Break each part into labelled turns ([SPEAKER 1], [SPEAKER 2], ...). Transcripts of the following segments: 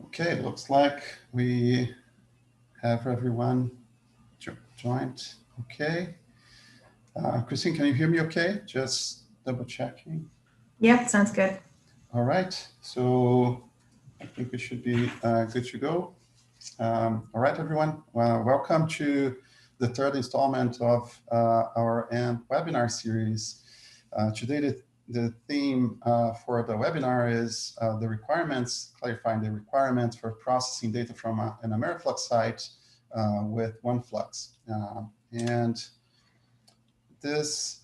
[SPEAKER 1] Okay, looks like we have everyone joined. Okay. Christine, can you hear me okay? Just double checking.
[SPEAKER 2] Yeah, sounds good.
[SPEAKER 1] All right. So I think we should be good to go. All right, everyone. Welcome to the third installment of our AMP webinar series. Today, the theme for the webinar is the requirements, clarifying the requirements for processing data from an AmeriFlux site with ONEFlux. And this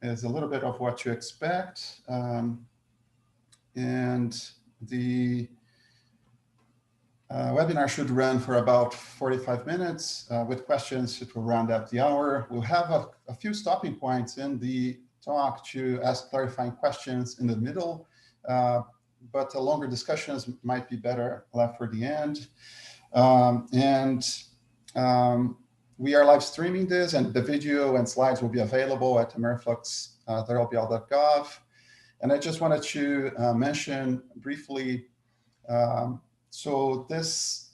[SPEAKER 1] is a little bit of what you expect. And the webinar should run for about 45 minutes. With questions, it will round up the hour. We'll have a few stopping points in the talk to ask clarifying questions in the middle, but the longer discussions might be better left for the end. We are live streaming this, and the video and slides will be available at AmeriFlux.lbl.gov. And I just wanted to mention briefly, so this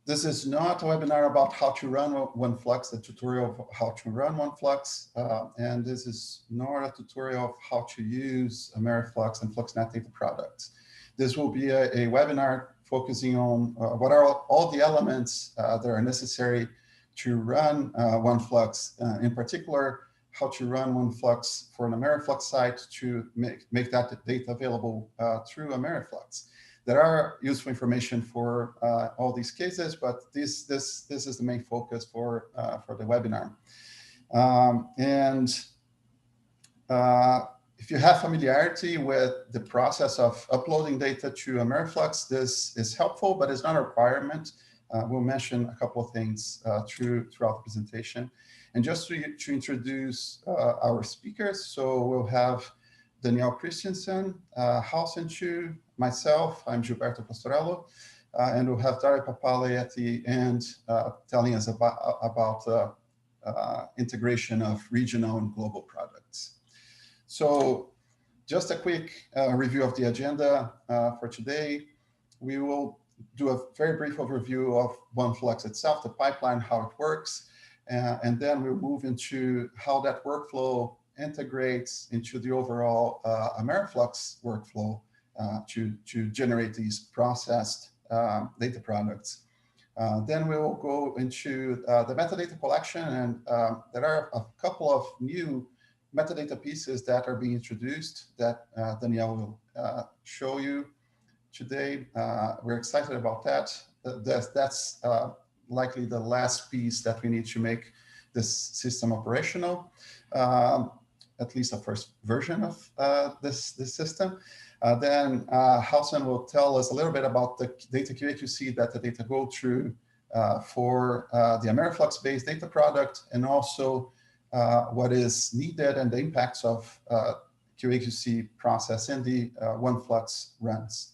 [SPEAKER 1] is not a webinar about how to run ONEFlux, the tutorial of how to run ONEFlux, and this is not a tutorial of how to use AmeriFlux and FluxNet data products. This will be a webinar focusing on what are all the elements that are necessary to run ONEFlux, in particular, how to run ONEFlux for an AmeriFlux site to make that data available through AmeriFlux. There are useful information for all these cases, but this is the main focus for the webinar. If you have familiarity with the process of uploading data to AmeriFlux, this is helpful, but it's not a requirement. We'll mention a couple of things throughout the presentation. And just to introduce our speakers, so we'll have Danielle Christensen, Hausen Chu, myself, I'm Gilberto Pastorello, and we'll have Dario Papale at the end telling us about integration of regional and global products. So just a quick review of the agenda for today. We will do a very brief overview of ONEFlux itself, the pipeline, how it works, and then we'll move into how that workflow integrates into the overall AmeriFlux workflow to generate these processed data products. Then we will go into the metadata collection, and there are a couple of new metadata pieces that are being introduced that Danielle will show you today. We're excited about that. That's likely the last piece that we need to make this system operational, at least the first version of this system. Then Hausen will tell us a little bit about the data QA/QC that the data go through for the AmeriFlux-based data product, and also what is needed and the impacts of QA/QC process in the ONEFlux runs.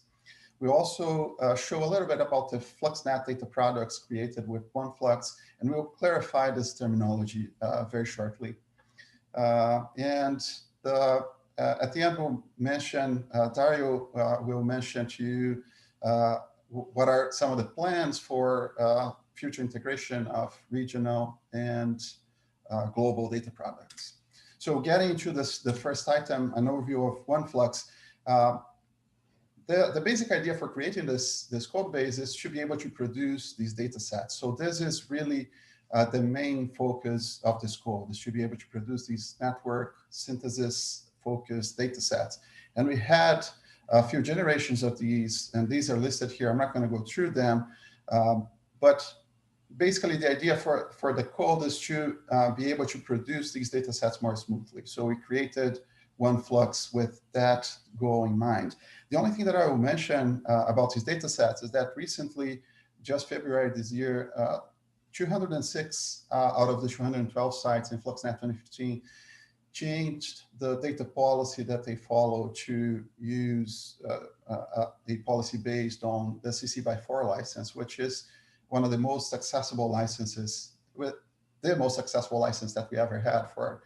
[SPEAKER 1] We also show a little bit about the FluxNet data products created with ONEFlux, and we'll clarify this terminology very shortly. At the end, we'll mention, Dario will mention to you what are some of the plans for future integration of regional and global data products. So getting into the first item, an overview of ONEFlux. The basic idea for creating this code base is to be able to produce these data sets. So this is really the main focus of this code, is to be able to produce these network synthesis focused data sets. And we had a few generations of these, and these are listed here. I'm not going to go through them, but basically the idea for the code is to be able to produce these data sets more smoothly. So we created ONEFlux with that goal in mind. The only thing that I will mention about these data sets is that recently, just February this year, 206 out of the 212 sites in FluxNet 2015 changed the data policy that they follow to use a policy based on the CC by 4 license, which is one of the most accessible licenses, with the most accessible license that we ever had for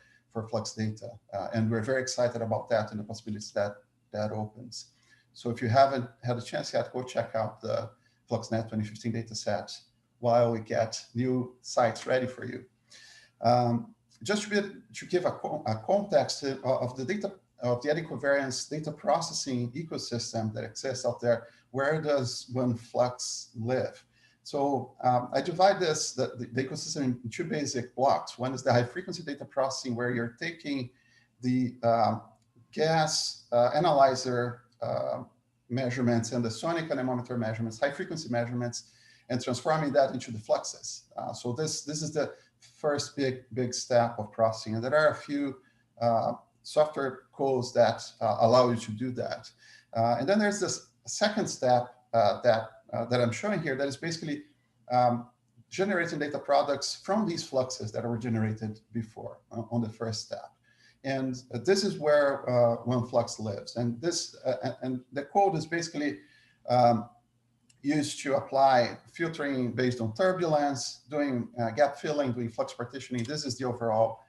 [SPEAKER 1] Flux data. And we're very excited about that and the possibilities that opens. So if you haven't had a chance yet, go check out the FluxNet 2015 dataset while we get new sites ready for you. Just to give a context of the data of the eddy covariance data processing ecosystem that exists out there, where does ONEFlux live? So I divide the ecosystem in two basic blocks. One is the high frequency data processing, where you're taking the gas analyzer measurements and the sonic anemometer measurements, high frequency measurements, and transforming that into the fluxes. So this is the first big step of processing, and there are a few software codes that allow you to do that. And then there's this second step that I'm showing here, that is basically generating data products from these fluxes that were generated before on the first step. And this is where ONEFlux lives. And this and the code is basically used to apply filtering based on turbulence, doing gap filling, doing flux partitioning. This is the overall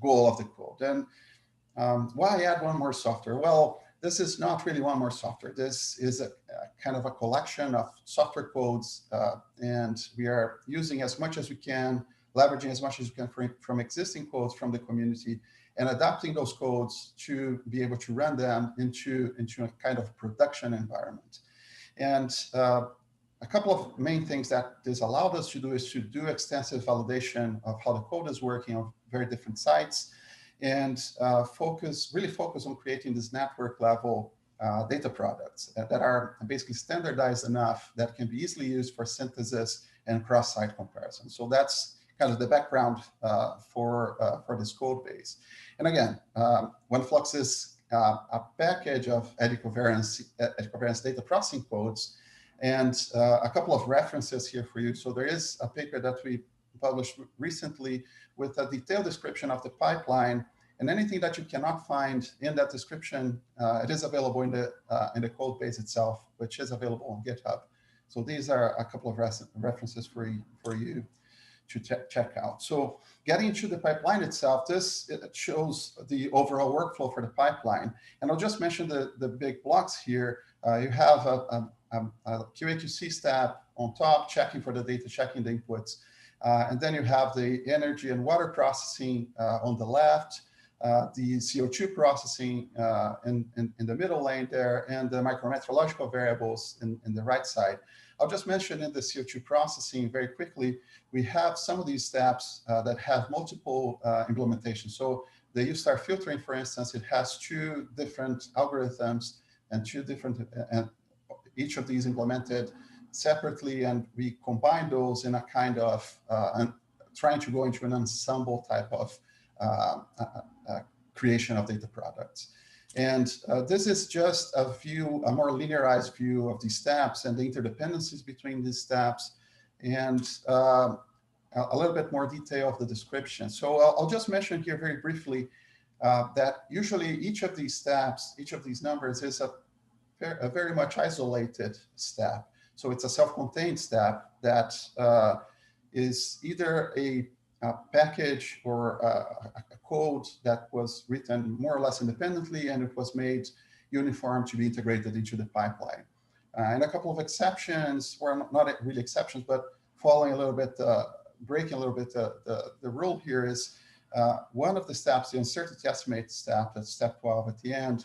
[SPEAKER 1] goal of the code. And why add one more software? Well, this is not really one more software. This is a kind of a collection of software codes, and we are using as much as we can, leveraging as much as we can from existing codes from the community, and adapting those codes to be able to run them into a kind of production environment. And a couple of main things that this allowed us to do is to do extensive validation of how the code is working on very different sites, and really focus on creating this network level data products that are basically standardized enough that can be easily used for synthesis and cross-site comparison. So that's kind of the background for this code base. And again, ONEFlux is a package of eddy covariance data processing codes, and a couple of references here for you. So there is a paper that we published recently with a detailed description of the pipeline, and anything that you cannot find in that description, it is available in the code base itself, which is available on GitHub. So these are a couple of references for you to check out. So getting to the pipeline itself, it shows the overall workflow for the pipeline. And I'll just mention the big blocks here. You have a QA/QC step on top, checking for the data, checking the inputs. And then you have the energy and water processing on the left, the CO2 processing in the middle lane there, and the micrometeorological variables in the right side. I'll just mention in the CO2 processing very quickly, we have some of these steps that have multiple implementations. So the U-star filtering, for instance, it has two different algorithms and each of these implemented separately, and we combine those in a kind of trying to go into an ensemble type of creation of data products. And this is just a more linearized view of these steps and the interdependencies between these steps, and a little bit more detail of the description. So I'll just mention here very briefly that usually each of these steps, each of these numbers is a very much isolated step. So it's a self-contained step that is either a package or a code that was written more or less independently, and it was made uniform to be integrated into the pipeline. And a couple of exceptions, or not really exceptions, but following a little bit, breaking a little bit the rule here is one of the steps, the uncertainty estimate step, that's step 12 at the end.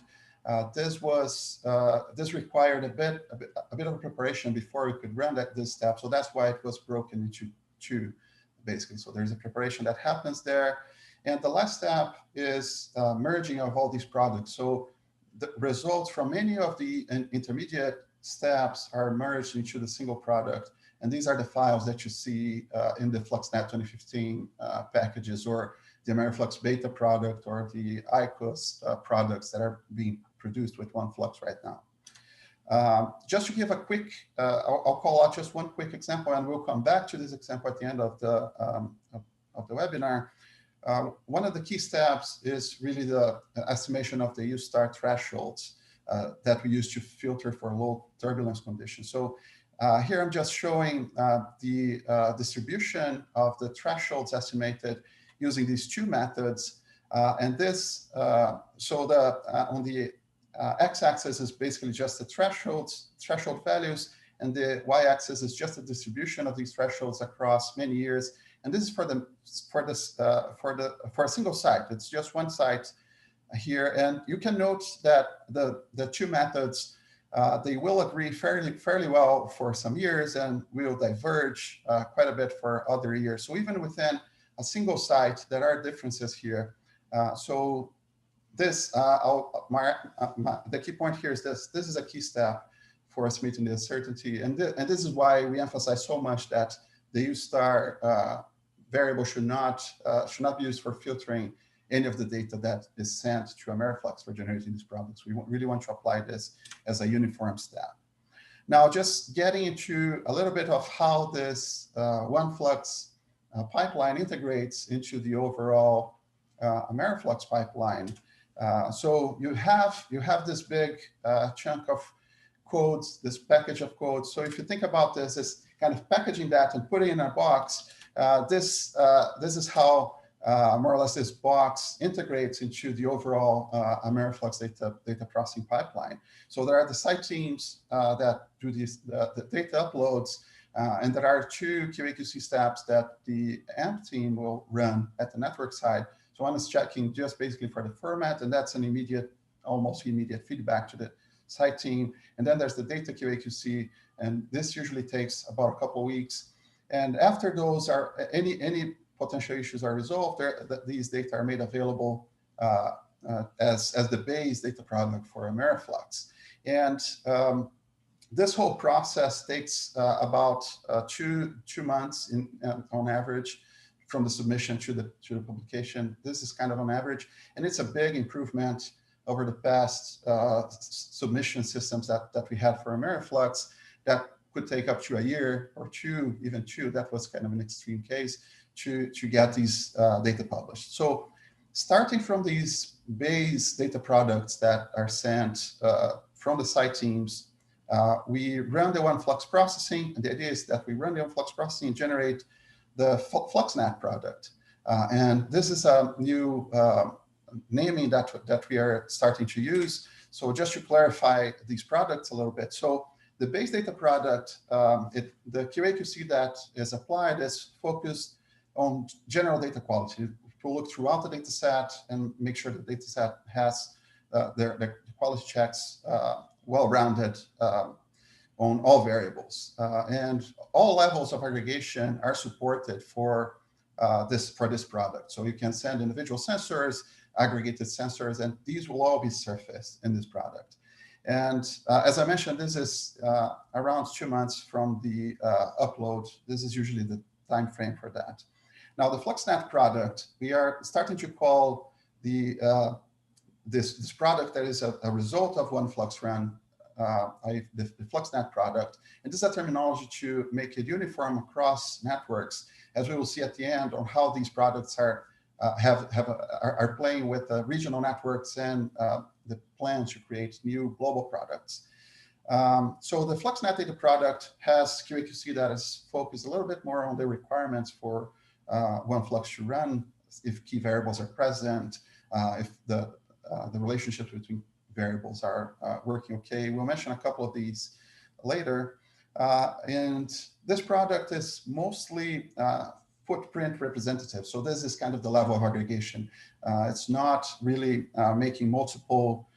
[SPEAKER 1] This required a bit of a preparation before we could run this step. So that's why it was broken into two, basically. So there's a preparation that happens there. And the last step is merging of all these products. So the results from many of the intermediate steps are merged into the single product. And these are the files that you see in the FluxNet 2015 packages, or the AmeriFlux beta product, or the ICOS products that are being produced with ONEFlux right now. Just to give a quick, I'll call out just one quick example, and we'll come back to this example at the end of the webinar. One of the key steps is really the estimation of the U-star thresholds that we use to filter for low turbulence conditions. So here I'm just showing the distribution of the thresholds estimated using these two methods. And this, on the x-axis is basically just the threshold values, and the y-axis is just the distribution of these thresholds across many years. And this is for a single site. It's just one site here, and you can note that the two methods they will agree fairly well for some years, and will diverge quite a bit for other years. So even within a single site, there are differences here. So this, the key point here is this. This is a key step for us meeting the uncertainty, and this is why we emphasize so much that the U* variable should not be used for filtering any of the data that is sent to AmeriFlux for generating these products. We really want to apply this as a uniform step. Now, just getting into a little bit of how this ONEFlux pipeline integrates into the overall AmeriFlux pipeline. So you have this big chunk of codes, this package of codes. So if you think about this as kind of packaging that and putting it in a box, this is how more or less this box integrates into the overall AmeriFlux data processing pipeline. So there are the site teams that do the data uploads, and there are two QA/QC steps that the AMP team will run at the network side. So one is checking just basically for the format, and that's an almost immediate feedback to the site team. And then there's the data QA/QC, and this usually takes about a couple of weeks. And after those are any potential issues are resolved, these data are made available as the base data product for AmeriFlux. And this whole process takes about 2 months on average, from the submission to the publication. This is kind of on average, and it's a big improvement over the past submission systems that we had for AmeriFlux that could take up to a year or two, even two. That was kind of an extreme case to get these data published. So starting from these base data products that are sent from the site teams, we run the ONEFlux processing, and the idea is that we run the ONEFlux processing and generate the FluxNet product. And this is a new naming that we are starting to use. So just to clarify these products a little bit. So the base data product, the QA/QC that is applied is focused on general data quality. We'll look throughout the data set and make sure the data set has the quality checks well-rounded on all variables. And all levels of aggregation are supported for this product. So you can send individual sensors, aggregated sensors, and these will all be surfaced in this product. And as I mentioned, this is around 2 months from the upload. This is usually the time frame for that. Now, the FluxNet product, we are starting to call this product that is a result of ONEFlux run, the FluxNet product. And this is a terminology to make it uniform across networks, as we will see at the end on how these products are playing with regional networks and the plan to create new global products. So the FluxNet data product has QA/QC that is focused a little bit more on the requirements for ONEFlux to run, if key variables are present, if the relationships between variables are working okay. We'll mention a couple of these later. And this product is mostly footprint representative. So this is kind of the level of aggregation. It's not really making multiple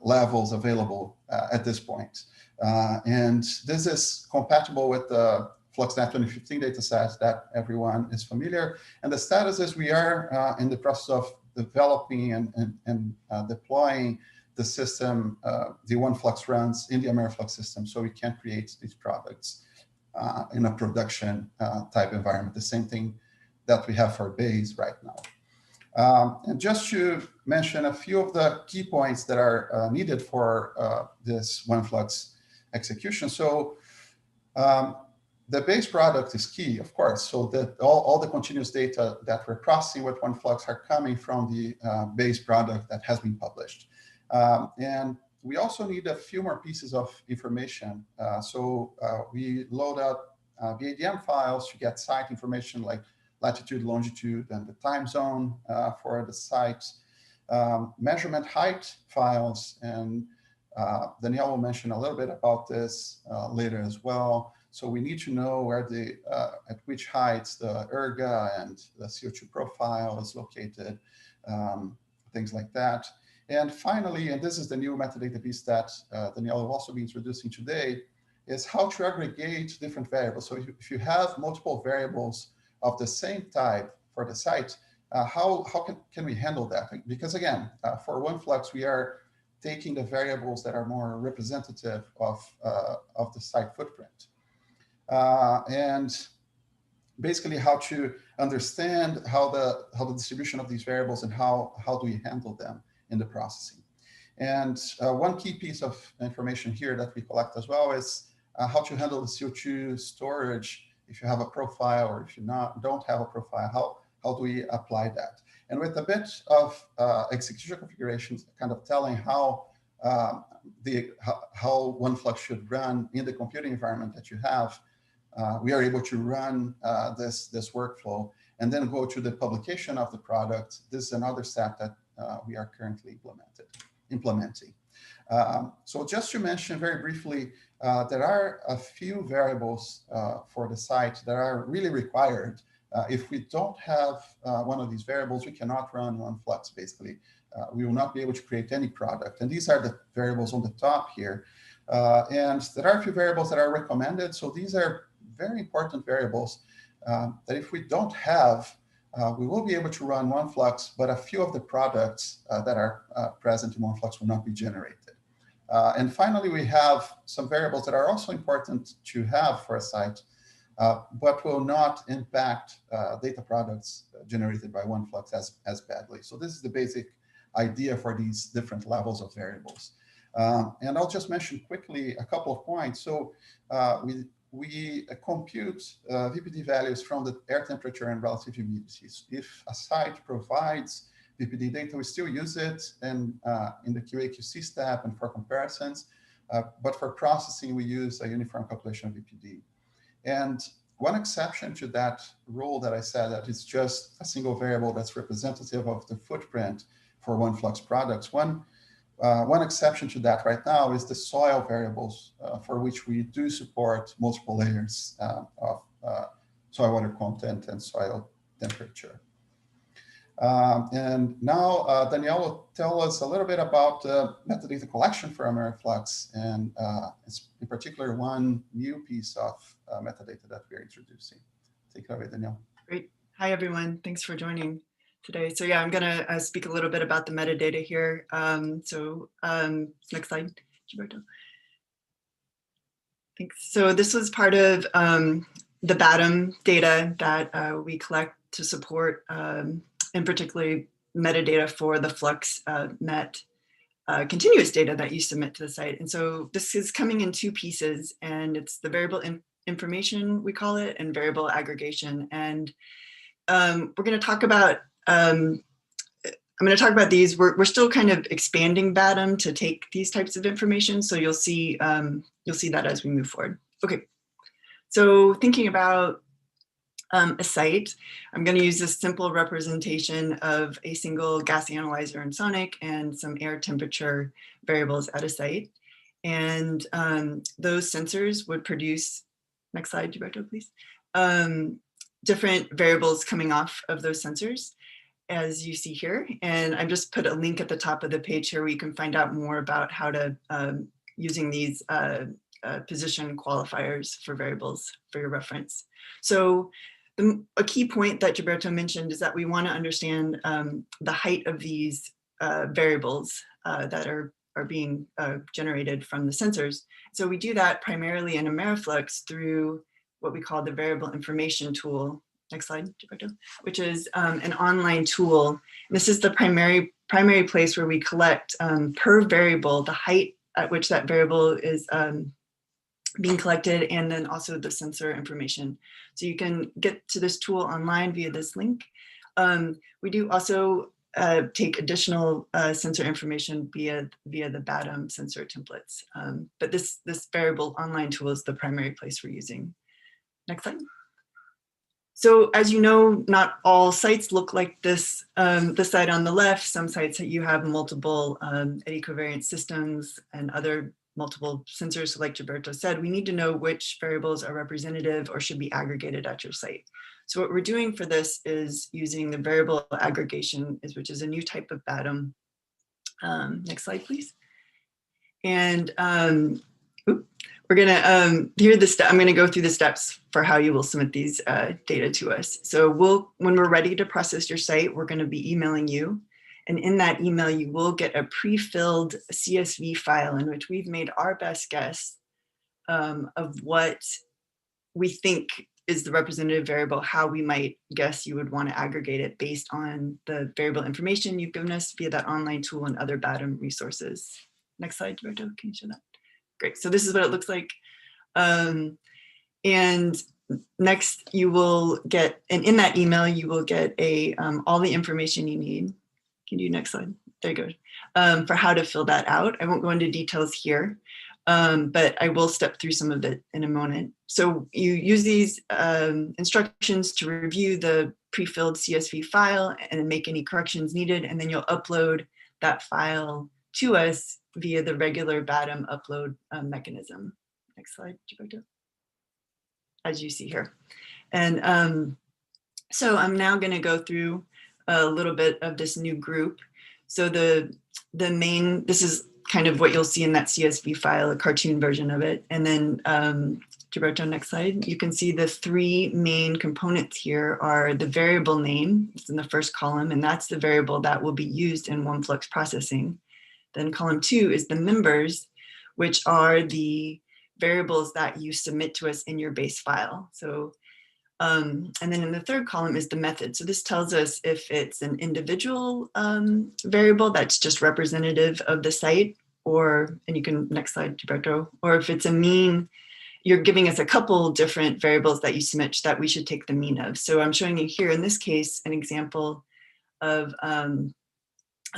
[SPEAKER 1] levels available at this point. And this is compatible with the FluxNet 2015 dataset that everyone is familiar. And the status is we are in the process of developing and deploying the system, the ONEFlux runs in the AmeriFlux system, so we can create these products in a production type environment, the same thing that we have for base right now. And just to mention a few of the key points that are needed for this ONEFlux execution. So the base product is key, of course, so that all the continuous data that we're processing with ONEFlux are coming from the base product that has been published. And we also need a few more pieces of information. So we load up BADM files to get site information like latitude, longitude, and the time zone for the site. measurement height files, and Danielle will mention a little bit about this later as well. So we need to know where the at which heights the erga and the CO2 profile is located, things like that. And finally, and this is the new metadata piece that Danielle will also be introducing today, is how to aggregate different variables. So if you have multiple variables of the same type for the site, how can we handle that? Because again, for ONEFlux, we are taking the variables that are more representative of the site footprint. And basically how to understand how the distribution of these variables and how do we handle them in the processing. And one key piece of information here that we collect as well is how to handle the CO2 storage if you have a profile, or if you don't have a profile, how do we apply that? And with a bit of execution configurations, kind of telling how ONEFlux should run in the computing environment that you have, we are able to run this workflow and then go to the publication of the product. This is another step that we are currently implementing. So just to mention very briefly, there are a few variables for the site that are really required. If we don't have one of these variables, we cannot run ONEFlux, basically. We will not be able to create any product. And these are the variables on the top here. And there are a few variables that are recommended. So these are very important variables that if we don't have, we will be able to run ONEFlux, but a few of the products that are present in ONEFlux will not be generated. And finally, we have some variables that are also important to have for a site, but will not impact data products generated by ONEFlux as badly. So this is the basic idea for these different levels of variables. And I'll just mention quickly a couple of points. So we compute VPD values from the air temperature and relative humidity. If a site provides VPD data, we still use it in the QA/QC step and for comparisons. But for processing, we use a uniform calculation of VPD. And one exception to that rule that I said, that it's just a single variable that's representative of the footprint for ONEFlux products. One exception to that right now is the soil variables, for which we do support multiple layers of soil water content and soil temperature. And now Danielle will tell us a little bit about metadata collection for AmeriFlux, and in particular, one new piece of metadata that we're introducing. Take it away, Danielle.
[SPEAKER 2] Great. Hi, everyone. Thanks for joining today. So yeah, I'm going to speak a little bit about the metadata here. Next slide, Gilberto. Thanks. So this was part of the BADM data that we collect to support, in particularly metadata for the Flux Met continuous data that you submit to the site. And so this is coming in two pieces, and it's the variable information, we call it, and variable aggregation. And we're going to talk about, I'm going to talk about these. We're still kind of expanding BADM to take these types of information. So you'll see that as we move forward. Okay. So thinking about a site, I'm going to use this simple representation of a single gas analyzer and sonic and some air temperature variables at a site. And those sensors would produce, next slide, Gilberto, please, different variables coming off of those sensors, as you see here. And I've just put a link at the top of the page here where you can find out more about how to, using these position qualifiers for variables for your reference. So a key point that Gilberto mentioned is that we want to understand the height of these variables that are being generated from the sensors. So we do that primarily in AmeriFlux through what we call the variable information tool. Next slide, Gilberto, which is an online tool. This is the primary place where we collect per variable the height at which that variable is being collected, and then also the sensor information. So you can get to this tool online via this link. We do also take additional sensor information via the BADM sensor templates. But this variable online tool is the primary place we're using. Next slide. So as you know, not all sites look like this. The site on the left, some sites that you have multiple eddy covariance systems and other multiple sensors. So like Gilberto said, we need to know which variables are representative or should be aggregated at your site. So what we're doing for this is using the variable aggregation, which is a new type of BADM. Next slide, please. And we're gonna here I'm gonna go through the steps for how you will submit these data to us. So when we're ready to process your site, we're gonna be emailing you. And in that email, you will get a pre-filled CSV file in which we've made our best guess of what we think is the representative variable, how we might guess you would want to aggregate it based on the variable information you've given us via that online tool and other BADM resources. Next slide, Gilberto, can you show that? Great, so this is what it looks like. And next you will get, and in that email, you will get all the information you need. Can you do next slide? There you go. For how to fill that out. I won't go into details here, but I will step through some of it in a moment. So you use these instructions to review the pre-filled CSV file and make any corrections needed, and then you'll upload that file to us via the regular BADM upload mechanism. Next slide, Gilberto. As you see here. And so I'm now going to go through a little bit of this new group. So the main, this is kind of what you'll see in that CSV file, a cartoon version of it. And then Gilberto, next slide. You can see the three main components here are the variable name, it's in the first column, and that's the variable that will be used in ONEFlux processing. Then column 2 is the members, which are the variables that you submit to us in your base file. So, and then in the third column is the method. So this tells us if it's an individual variable that's just representative of the site, or, and you can, next slide, Gilberto, or if it's a mean, you're giving us a couple different variables that you submit that we should take the mean of. So I'm showing you here in this case, an example of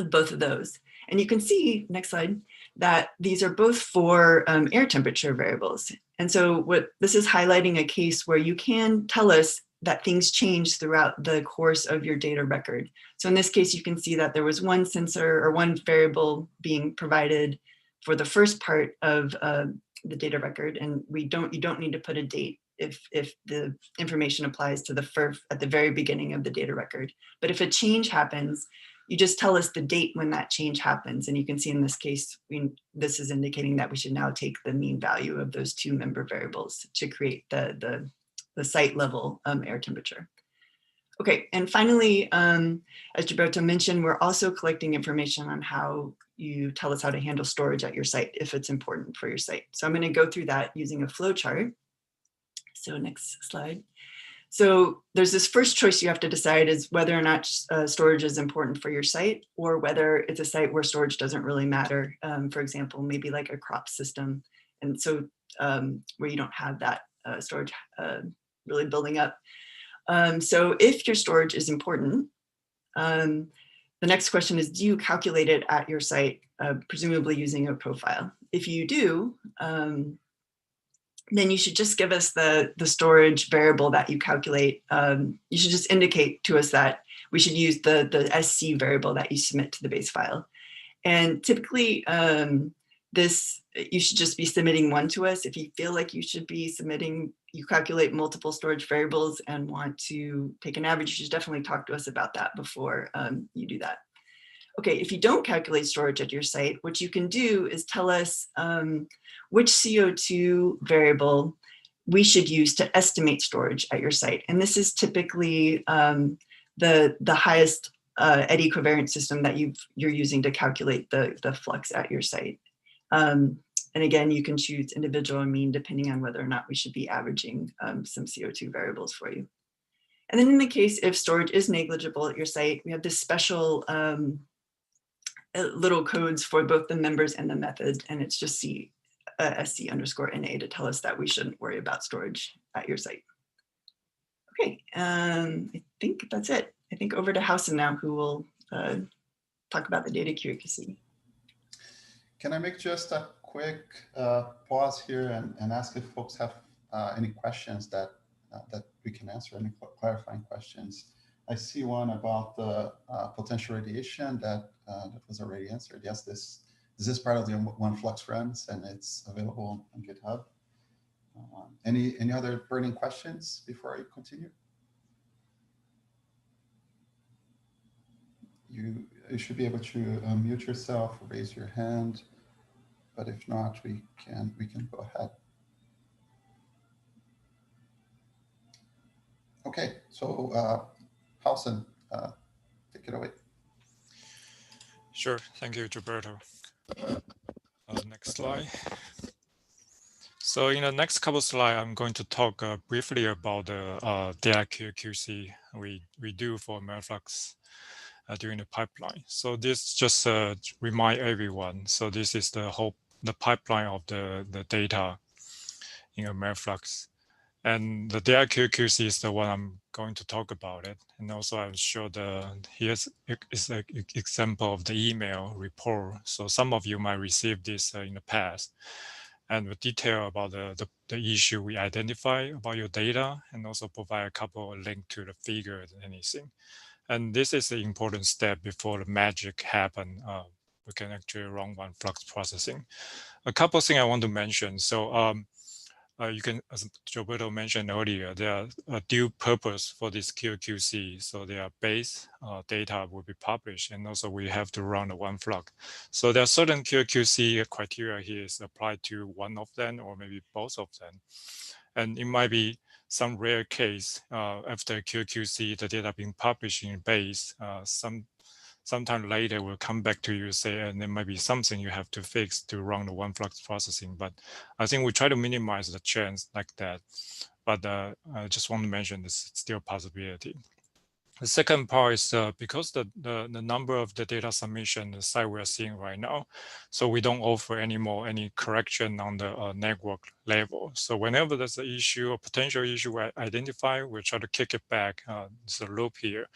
[SPEAKER 2] both of those. And you can see, next slide, that these are both for air temperature variables. And so what this is highlighting a case where you can tell us that things change throughout the course of your data record. So in this case, you can see that there was one sensor or one variable being provided for the first part of the data record, and you don't need to put a date if the information applies to at the very beginning of the data record. But if a change happens, you just tell us the date when that change happens. And you can see in this case, this is indicating that we should now take the mean value of those two member variables to create the site level air temperature. Okay, and finally, as Gilberto mentioned, we're also collecting information on how you tell us how to handle storage at your site if it's important for your site. So I'm going to go through that using a flow chart. So next slide. So there's this first choice you have to decide is whether or not storage is important for your site, or whether it's a site where storage doesn't really matter. For example, maybe like a crop system. And so where you don't have that storage really building up. So if your storage is important, the next question is, do you calculate it at your site, presumably using a profile? If you do, then you should just give us the storage variable that you calculate. You should just indicate to us that we should use the SC variable that you submit to the base file. And typically, you should just be submitting one to us. If you feel like you should be submitting, you calculate multiple storage variables and want to take an average, you should definitely talk to us about that before you do that. Okay, if you don't calculate storage at your site, what you can do is tell us which CO2 variable we should use to estimate storage at your site. And this is typically the highest eddy covariance system that you're using to calculate the flux at your site. And again, you can choose individual or mean depending on whether or not we should be averaging some CO2 variables for you. And then in the case if storage is negligible at your site, we have this special little codes for both the members and the method, and it's just SC_NA to tell us that we shouldn't worry about storage at your site. Okay, I think that's it. I think over to Housen now, who will talk about the data accuracy.
[SPEAKER 1] Can I make just a quick pause here and ask if folks have any questions that that we can answer any clarifying questions. I see one about the potential radiation that was already answered. Yes, this is part of the ONEFlux runs, and it's available on GitHub. Any other burning questions before I continue? You should be able to mute yourself or raise your hand, but if not, we can go ahead. Okay, so Halson, take it away.
[SPEAKER 3] Sure, thank you, Gilberto. Next slide. So in the next couple of slides, I'm going to talk briefly about the data QC we do for AmeriFlux during the pipeline. So this just remind everyone. So this is the pipeline of the data in AmeriFlux. And the data QC is the one I'm going to talk about it. And also I'll show here's an example of the email report. So some of you might receive this in the past. And the detail about the issue we identify about your data, and also provide a couple of links to the figure and anything. And this is the important step before the magic happen. We can actually run ONEFlux processing. A couple of things I want to mention. So you can, as Gilberto mentioned earlier, there are a dual purpose for this QQC. So their base data will be published, and also we have to run the ONEFlux. So there are certain QQC criteria here is applied to one of them or maybe both of them. And it might be some rare case after QQC, the data being published in base, sometime later we'll come back to you, say, and there might be something you have to fix to run the ONEFlux processing. But I think we try to minimize the chance like that. But I just want to mention this still a possibility. The second part is because the number of the data submission, the site we're seeing right now, so we don't offer any correction on the network level. So whenever there's an issue or potential issue we identify, we'll try to kick it back. There's a loop here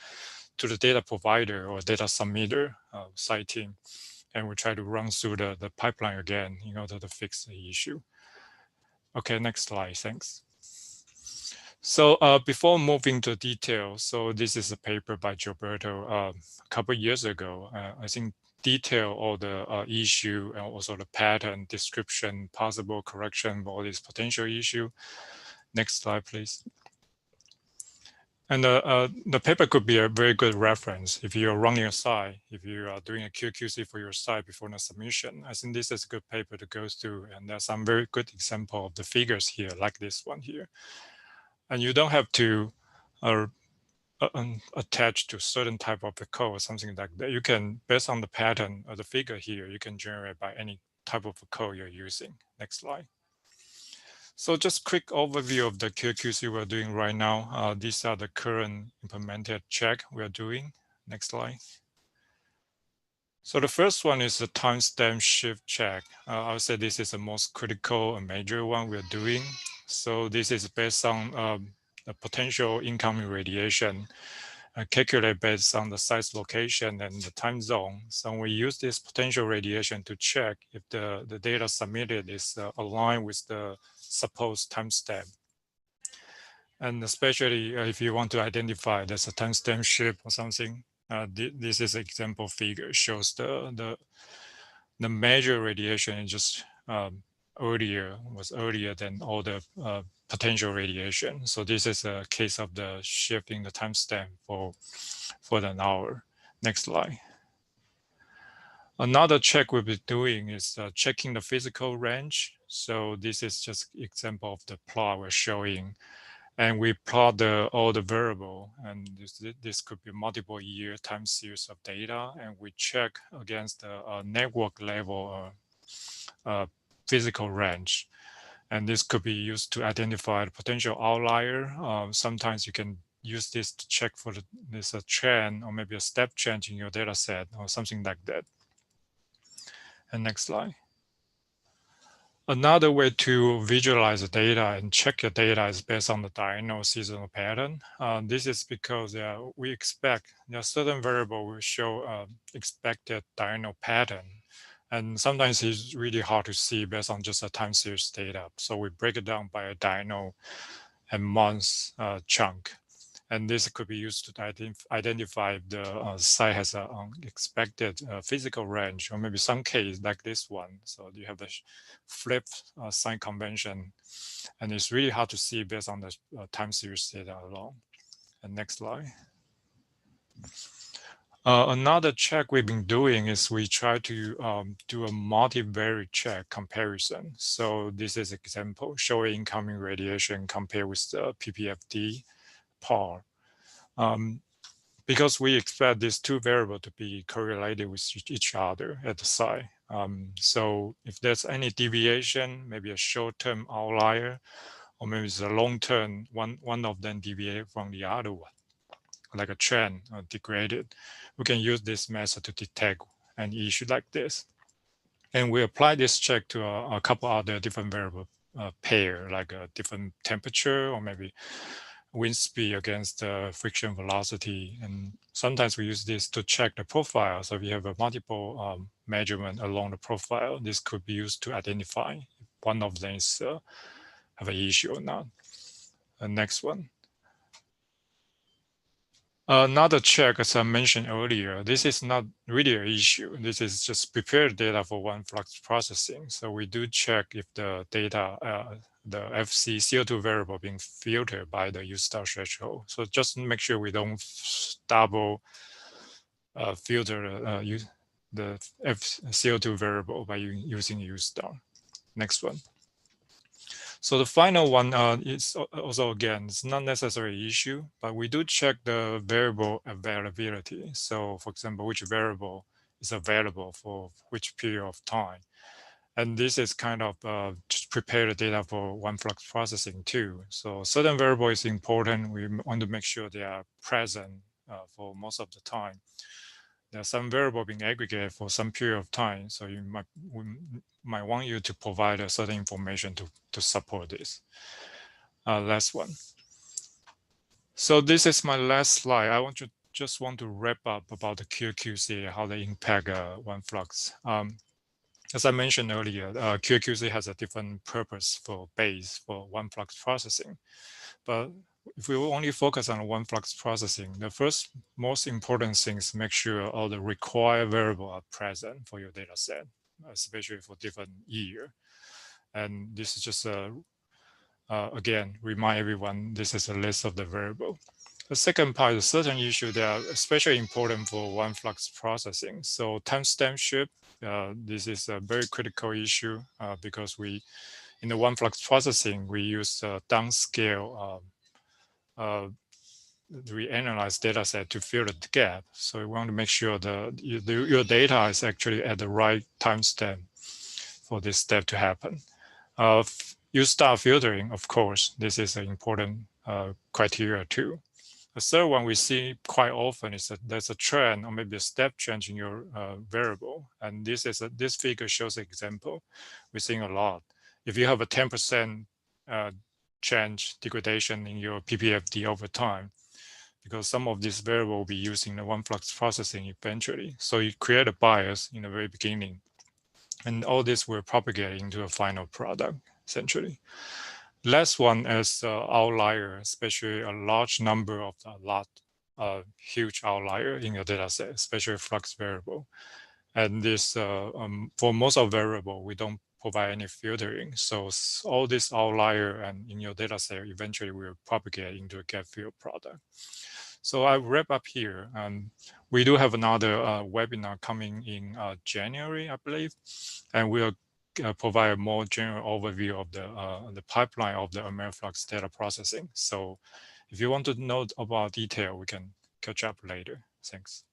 [SPEAKER 3] to the data provider or data submitter site team, and we try to run through the pipeline again in order to fix the issue. Okay, next slide, thanks. So before moving to details, so this is a paper by Gilberto a couple of years ago. I think detail all the issue and also the pattern description, possible correction of all these potential issue. Next slide, please. And the paper could be a very good reference if you're running a site, if you are doing a QQC for your site before the submission. I think this is a good paper to go through, and there's some very good example of the figures here, like this one here. And you don't have to attach to certain type of the code or something like that. You can, based on the pattern of the figure here, you can generate by any type of code you're using. Next slide. So just quick overview of the QQC we're doing right now. These are the current implemented check we're doing. Next slide. So the first one is the timestamp shift check. I would say this is the most critical and major one we're doing. So this is based on the potential incoming radiation, calculated based on the site's location and the time zone. So we use this potential radiation to check if the data submitted is aligned with the supposed timestamp. And especially if you want to identify there's a timestamp shift or something, this is an example figure, shows the major radiation is just was earlier than all the potential radiation. So this is a case of the shifting the timestamp for an hour. Next slide. Another check we'll be doing is checking the physical range. So this is just example of the plot we're showing. And we plot all the variable, and this could be multiple year time series of data, and we check against the network level physical range. And this could be used to identify the potential outlier. Sometimes you can use this to check for this trend or maybe a step change in your data set or something like that. And next slide. Another way to visualize the data and check your data is based on the diurnal seasonal pattern. This is because we expect there are certain variables will show expected diurnal pattern. And sometimes it's really hard to see based on just a time series data. So we break it down by a diurnal and months chunk. And this could be used to identify if the site has an unexpected physical range, or maybe some case like this one. So you have the flipped sign convention, and it's really hard to see based on the time series data alone. And next slide. Another check we've been doing is we try to do a multivariate check comparison. So this is an example showing incoming radiation compared with the PPFD par. Because we expect these two variables to be correlated with each other at the site. So if there's any deviation, maybe a short-term outlier, or maybe it's a long-term, one of them deviate from the other one, like a trend degraded, we can use this method to detect an issue like this. And we apply this check to a couple other different variable pair, like a different temperature, or maybe wind speed against the friction velocity. And sometimes we use this to check the profile. So if you have a multiple measurement along the profile, this could be used to identify if one of them is have an issue or not. The next one. Another check, as I mentioned earlier, this is not really an issue. This is just prepared data for ONEFlux processing. So we do check if the data, the FC CO2 variable being filtered by the U-star threshold. So just make sure we don't double filter the CO2 variable by using U-star. Next one. So the final one is also, again, it's not necessarily an issue, but we do check the variable availability. So for example, which variable is available for which period of time. And this is kind of just prepare the data for ONEFlux processing too. So certain variable is important. We want to make sure they are present for most of the time. There are some variable being aggregated for some period of time. So we might want you to provide a certain information to support this. Last one. So this is my last slide. I just want to wrap up about the QQC, how they impact ONEFlux. As I mentioned earlier, QQC has a different purpose for base for ONEFlux processing. But if we only focus on ONEFlux processing, the first most important thing is make sure all the required variables are present for your data set, especially for different year. And this is just again, remind everyone, this is a list of the variable. The second part is certain issues that are especially important for ONEFlux processing. So timestamp shift, this is a very critical issue because in the ONEFlux processing, we use downscale we analyze data set to fill the gap. So we want to make sure your data is actually at the right timestamp for this step to happen. You start filtering, of course, this is an important criteria too. The third one we see quite often is that there's a trend or maybe a step change in your variable. And this figure shows an example. We're seeing a lot. If you have a 10% change degradation in your PPFD over time, because some of this variable will be used in the ONEFlux processing eventually. So you create a bias in the very beginning. And all this will propagate into a final product, essentially. Last one is outlier, especially a large number of huge outlier in your data set, especially flux variable. And this, for most of variable, we don't provide any filtering. So all this outlier and in your data set eventually will propagate into a gap fill product. So I wrap up here. We do have another webinar coming in January, I believe, and we'll provide a more general overview of the pipeline of the AmeriFlux data processing. So if you want to know about detail, we can catch up later. Thanks.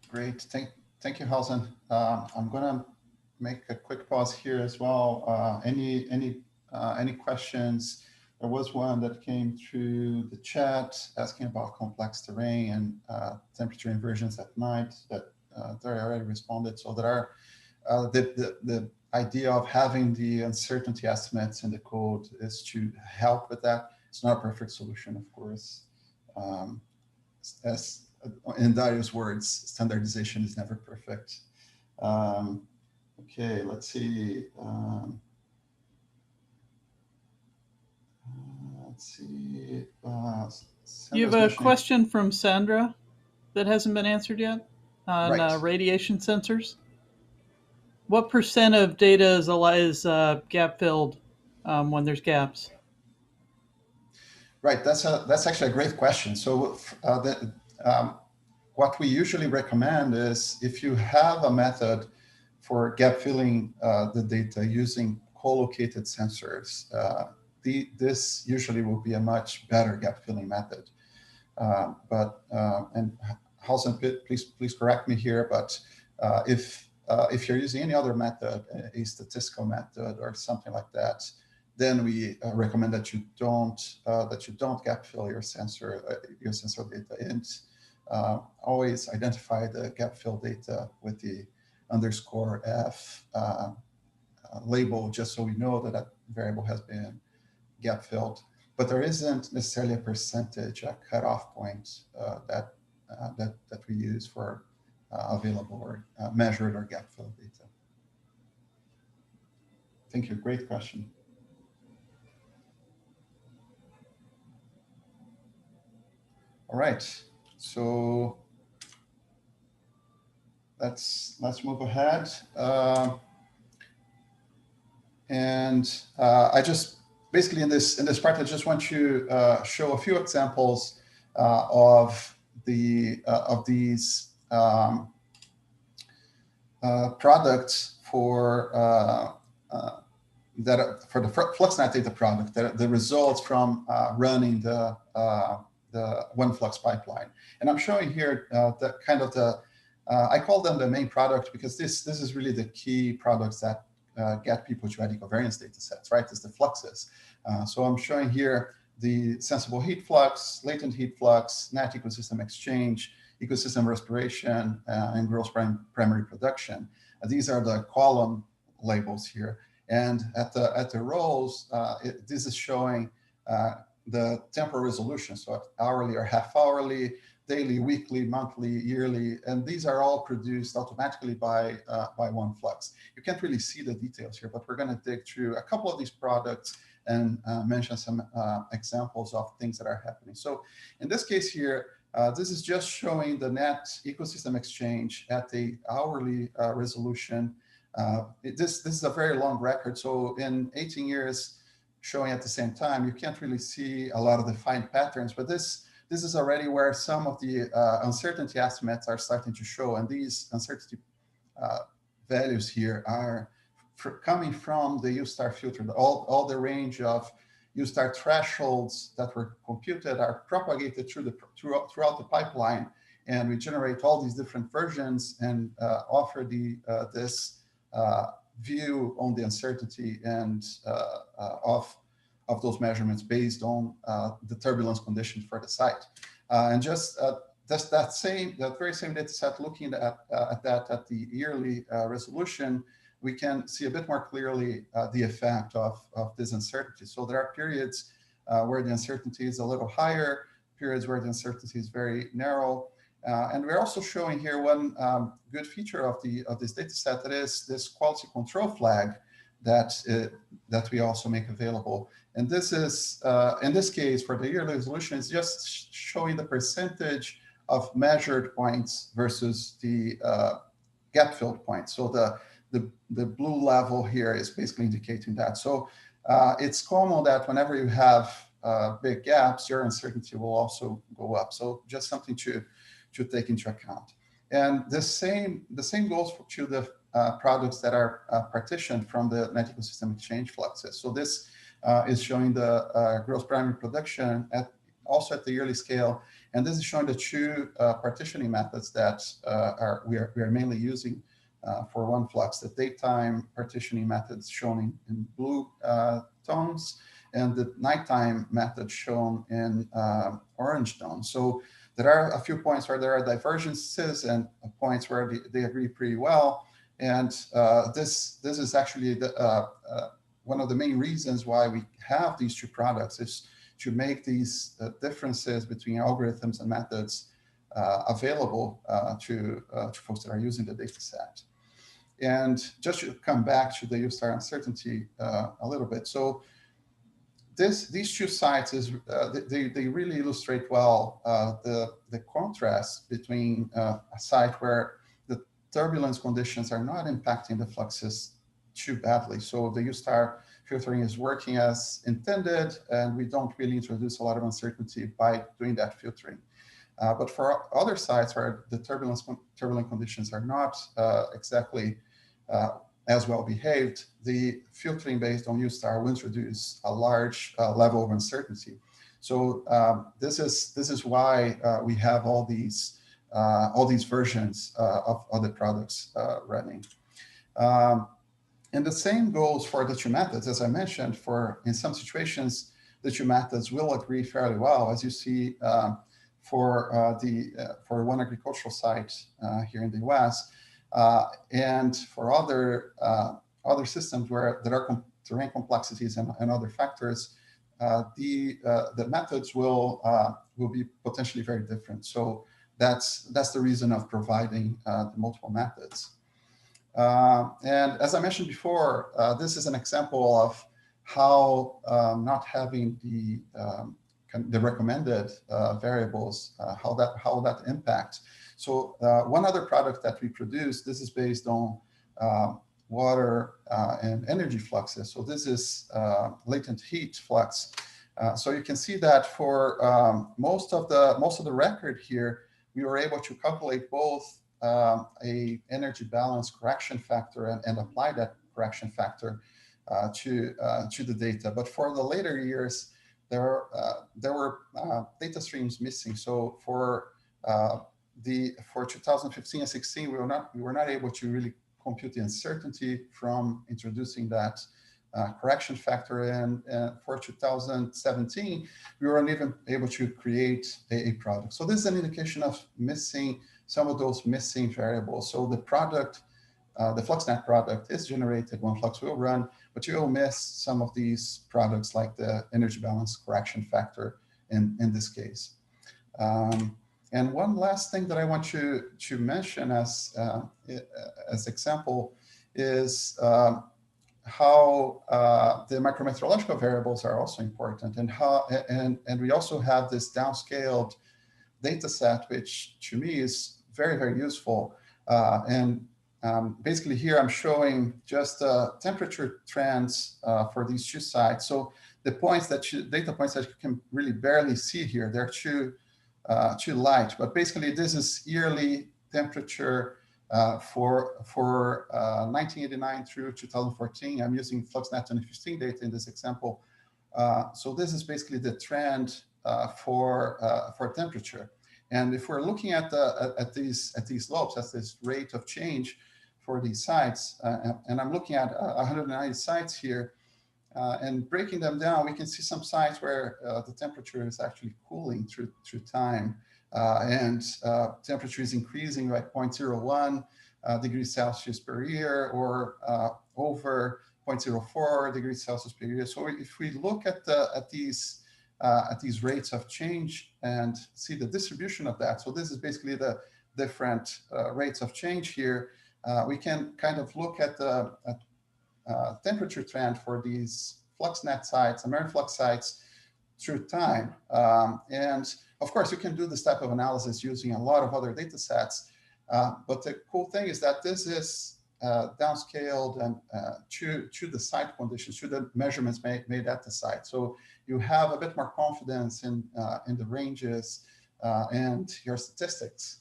[SPEAKER 1] Great, thank you, Hausen. I'm gonna make a quick pause here as well. Any questions? There was one that came through the chat asking about complex terrain and temperature inversions at night that I already responded. So there are the idea of having the uncertainty estimates in the code is to help with that. It's not a perfect solution, of course. As in Dario's words, standardization is never perfect. Okay, let's see. Let's see.
[SPEAKER 4] You have a question from Sandra that hasn't been answered yet on
[SPEAKER 1] Right.
[SPEAKER 4] radiation sensors. What % of data is gap filled when there's gaps?
[SPEAKER 1] Right, that's actually a great question. So what we usually recommend is if you have a method for gap filling the data using co-located sensors, this usually will be a much better gap filling method. And Halson, please correct me here, but if you're using any other method, a statistical method or something like that, then we recommend that you don't gap fill your sensor data, and always identify the gap fill data with the _F label, just so we know that that variable has been gap filled. But there isn't necessarily a percentage, a cutoff point that we use for available or measured or gap filled data. Thank you. Great question. All right, so let's move ahead. I just basically in this part, I just want to show a few examples of these products for the FluxNet data product, the results from running the ONEFlux pipeline. And I'm showing here the kind of I call them the main product because this is really the key products that get people to add covariance data sets, right? It's the fluxes. So I'm showing here the sensible heat flux, latent heat flux, net ecosystem exchange, ecosystem respiration, and gross primary production. These are the column labels here. And at the rows, this is showing the temporal resolution, so at hourly or half hourly, daily, weekly, monthly, yearly, and these are all produced automatically by ONEFlux. You can't really see the details here, but we're going to dig through a couple of these products and mention some examples of things that are happening. So in this case here, this is just showing the net ecosystem exchange at the hourly resolution. This is a very long record. So in 18 years showing at the same time, you can't really see a lot of defined patterns, but this is already where some of the uncertainty estimates are starting to show. And these uncertainty values here are coming from the U-star filter. All the range of U-star thresholds that were computed are propagated throughout the pipeline. And we generate all these different versions and offer this view on the uncertainty and of those measurements based on the turbulence conditions for the site. And just that very same data set, looking at that at the yearly resolution, we can see a bit more clearly the effect of this uncertainty. So there are periods where the uncertainty is a little higher, periods where the uncertainty is very narrow. And we're also showing here one good feature of this data set, that is this quality control flag that we also make available. And this is, in this case, for the yearly resolution, it's just showing the percentage of measured points versus the gap filled points. So the blue level here is basically indicating that. So it's common that whenever you have big gaps, your uncertainty will also go up. So just something to take into account. And the same goes to the products that are partitioned from the net ecosystem exchange fluxes. So this is showing the gross primary production also at the yearly scale. And this is showing the two partitioning methods that we are mainly using for ONEFlux, the daytime partitioning methods shown in blue tones, and the nighttime method shown in orange tones. So there are a few points where there are divergences and points where they agree pretty well. And this is actually one of the main reasons why we have these two products, is to make these differences between algorithms and methods available to folks that are using the data set. And just to come back to the U star uncertainty a little bit. So these two sites they really illustrate well the contrast between a site where the turbulence conditions are not impacting the fluxes too badly. So the U star filtering is working as intended, and we don't really introduce a lot of uncertainty by doing that filtering. But for other sites where the turbulent conditions are not exactly as well behaved, the filtering based on U star will introduce a large level of uncertainty. So this is why we have all these versions of other products running. And the same goes for the two methods. As I mentioned, in some situations, the two methods will agree fairly well, as you see for one agricultural site here in the US, and for other systems where there are terrain complexities and other factors, the methods will be potentially very different. So that's the reason of providing the multiple methods. And as I mentioned before, this is an example of how not having the recommended variables, how that impacts. So one other product that we produce, this is based on water and energy fluxes. So this is latent heat flux. So you can see that for most of the record here, we were able to calculate both a energy balance correction factor and apply that correction factor to the data. But for the later years, there were data streams missing. So for 2015 and 16, we were not able to really compute the uncertainty from introducing that correction factor. And for 2017, we weren't even able to create a product. So this is an indication of missing some of those missing variables. So the product, the FluxNet product is generated, ONEFlux will run, but you will miss some of these products like the energy balance correction factor in this case. And one last thing that I want to mention as example is how the micrometeorological variables are also important, and we also have this downscaled data set, which to me is very, very useful. Basically here I'm showing just temperature trends for these two sites. So the data points that you can really barely see here, they're too light. But basically this is yearly temperature for 1989 through 2014. I'm using FluxNet 2015 data in this example. So this is basically the trend for temperature. And if we're looking at these slopes, at this rate of change for these sites, and I'm looking at 190 sites here, and breaking them down, we can see some sites where the temperature is actually cooling through time, and temperature is increasing by 0.01 degrees Celsius per year, or over 0.04 degrees Celsius per year. So if we look at these rates of change and see the distribution of that, so this is basically the different rates of change here, we can kind of look at the temperature trend for these FluxNet sites, AmeriFlux sites through time. And of course, you can do this type of analysis using a lot of other data sets. But the cool thing is that this is downscaled and to the site conditions, to the measurements made at the site. So you have a bit more confidence in the ranges and your statistics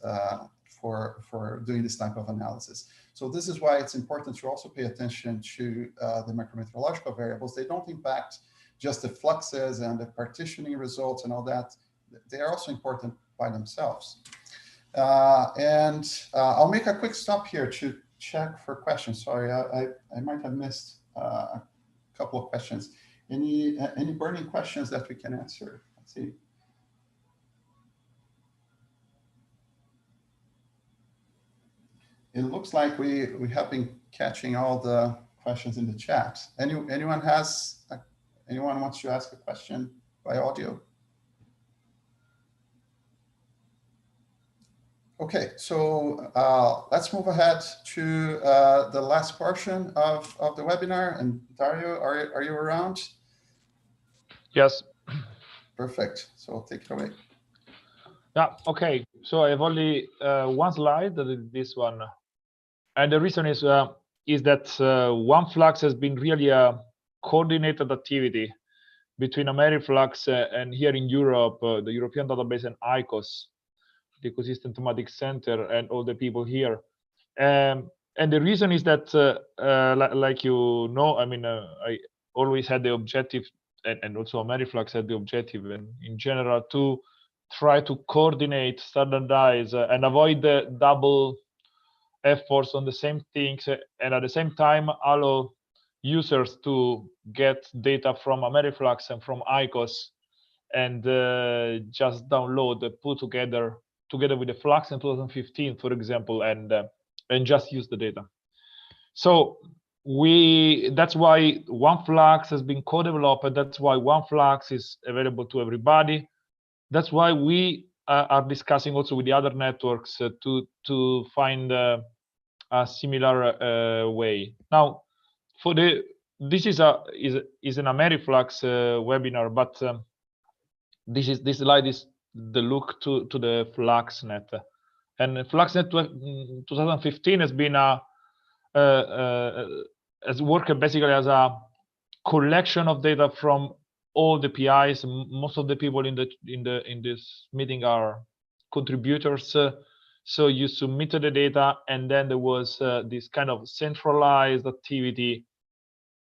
[SPEAKER 1] for doing this type of analysis. So this is why it's important to also pay attention to the micrometeorological variables. They don't impact just the fluxes and the partitioning results and all that. They are also important by themselves. And I'll make a quick stop here to check for questions. Sorry, I might have missed a couple of questions. Any burning questions that we can answer? Let's see. It looks like we have been catching all the questions in the chat. Anyone wants to ask a question by audio? Okay, so let's move ahead to the last portion of the webinar. And Dario, are you around?
[SPEAKER 5] Yes.
[SPEAKER 1] Perfect. So take it away.
[SPEAKER 5] Yeah. Okay. So I have only one slide, this one, and the reason is that ONEFlux has been really a coordinated activity between AmeriFlux and here in Europe, the European database and ICOS, the Ecosystem Thematic Center, and all the people here. And the reason is that, like you know, I mean, I always had the objective, and also AmeriFlux had the objective, and in general, to try to coordinate, standardize, and avoid the double efforts on the same things, and at the same time allow users to get data from AmeriFlux and from ICOS, and just download, put together with the Flux in 2015, for example, and just use the data. So that's why ONEFlux has been co-developed. That's why ONEFlux is available to everybody. That's why we are discussing also with the other networks to find a similar way. Now, this is an AmeriFlux webinar, but this slide is the look to the FluxNet, and FluxNet 2015 has been has worked basically as a collection of data from all the PIs. Most of the people in this meeting are contributors. So you submitted the data, and then there was this kind of centralized activity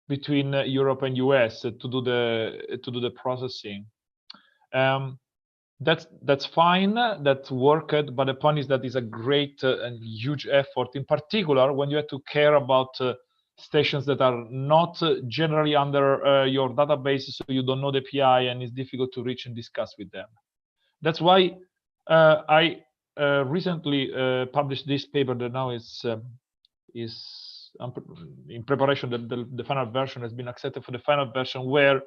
[SPEAKER 5] between Europe and US to do the processing. That's fine, that worked, but the point is that it's a great and huge effort, in particular when you have to care about stations that are not generally under your database, so you don't know the PI and it's difficult to reach and discuss with them. That's why I recently published this paper that now is in preparation. The final version has been accepted for the final version, where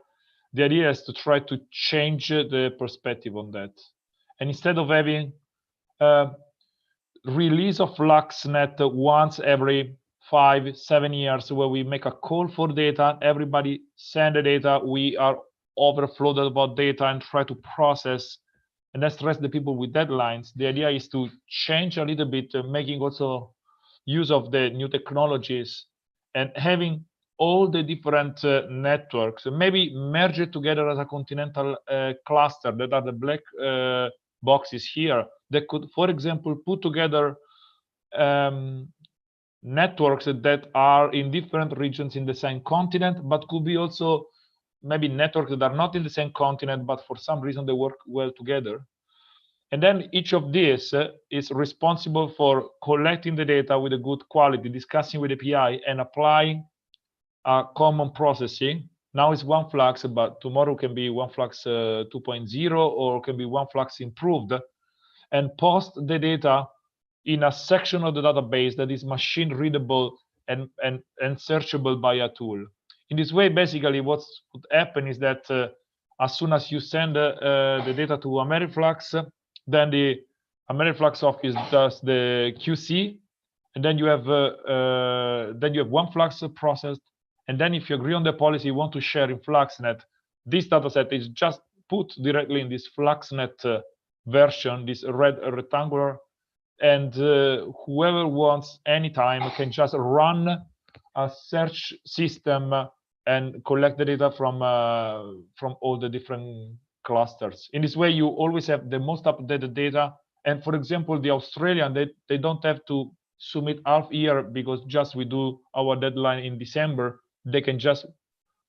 [SPEAKER 5] the idea is to try to change the perspective on that. And instead of having release of FluxNet once every 5-7 years, where we make a call for data, everybody send the data, we are overflowed about data and try to process and then stress the people with deadlines. The idea is to change a little bit, making also use of the new technologies and having all the different networks, maybe merge it together as a continental cluster that are the black boxes here, that could, for example, put together networks that are in different regions in the same continent, but could be also maybe networks that are not in the same continent, but for some reason they work well together. And then each of these is responsible for collecting the data with a good quality, discussing with the PI, and applying a common processing. Now it's ONEFlux, but tomorrow can be ONEFlux 2.0, or can be ONEFlux improved, and post the data in a section of the database that is machine readable and searchable by a tool. In this way, basically what would happen is that as soon as you send the data to AmeriFlux, then the AmeriFlux office does the QC, and then you have ONEFlux processed. And then if you agree on the policy you want to share in FluxNet, this dataset is just put directly in this FluxNet version, this red rectangular, and whoever wants anytime can just run a search system and collect the data from all the different clusters. In this way, you always have the most updated data. And for example, the Australian, they don't have to submit half year, because just we do our deadline in December. They can just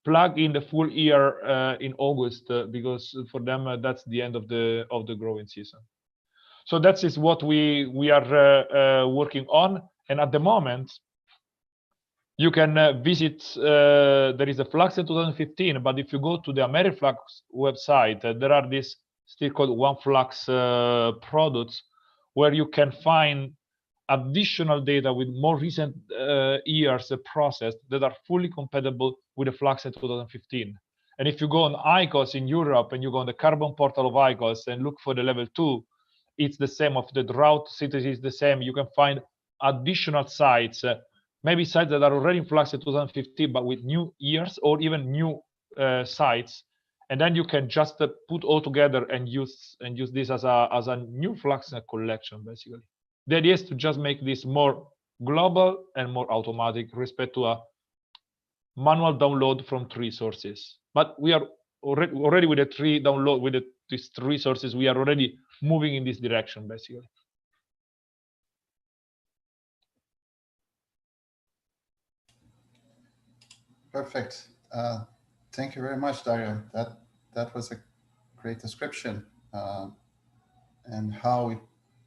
[SPEAKER 5] plug in the full year in August, because for them that's the end of the growing season. So that is what we are working on. And at the moment, you can visit, there is a Flux in 2015, but if you go to the AmeriFlux website, there are these still called ONEFlux products, where you can find additional data with more recent years processed that are fully compatible with the Flux in 2015. And if you go on ICOS in Europe and you go on the Carbon portal of ICOS and look for the level 2, it's the same, if the route synthesis is the same, you can find additional sites, maybe sites that are already in Flux in 2015, but with new years or even new sites, and then you can just put all together and use this as a new Flux collection. Basically, the idea is to just make this more global and more automatic respect to a manual download from 3 sources. But we are already with the 3 download with these 3 sources, we are already moving in this direction, basically.
[SPEAKER 1] Perfect. Thank you very much, Dario. That was a great description and how we